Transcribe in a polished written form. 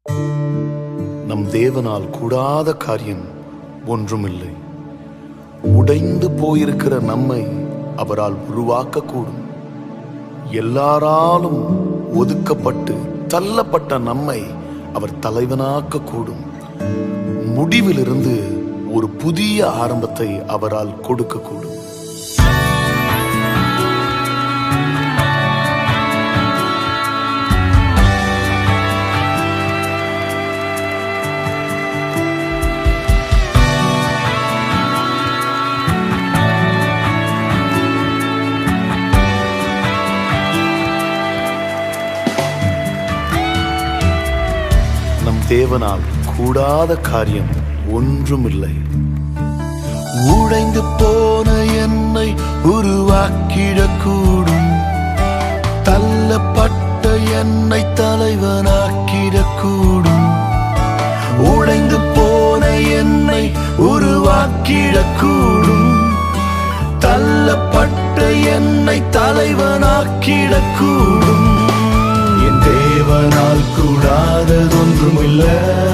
நம் தேவனால் கூடாத காரியம் ஒன்றுமில்லை. உடைந்து போயிருக்கிற நம்மை அவரால் உருவாக்க கூடும். எல்லாராலும் ஒதுக்கப்பட்டு தள்ளப்பட்ட நம்மை அவர் தலைவனாக்க கூடும். முடிவிலிருந்து ஒரு புதிய ஆரம்பத்தை அவரால் கொடுக்க கூடும். நம் தேவனால் கூடாத காரியம் ஒன்றுமில்லை. உடைந்து போன என்னை உருவாக்கிடக்கூடும். தள்ளப்பட்ட என்னை தலைவனாக்கிடக்கூடும். உடைந்து போன என்னை உருவாக்கிடக்கூடும். தள்ளப்பட்ட என்னை தலைவனாக்கிடக்கூடும். என் தேவனால் கூடாததொன்றுமில்லை.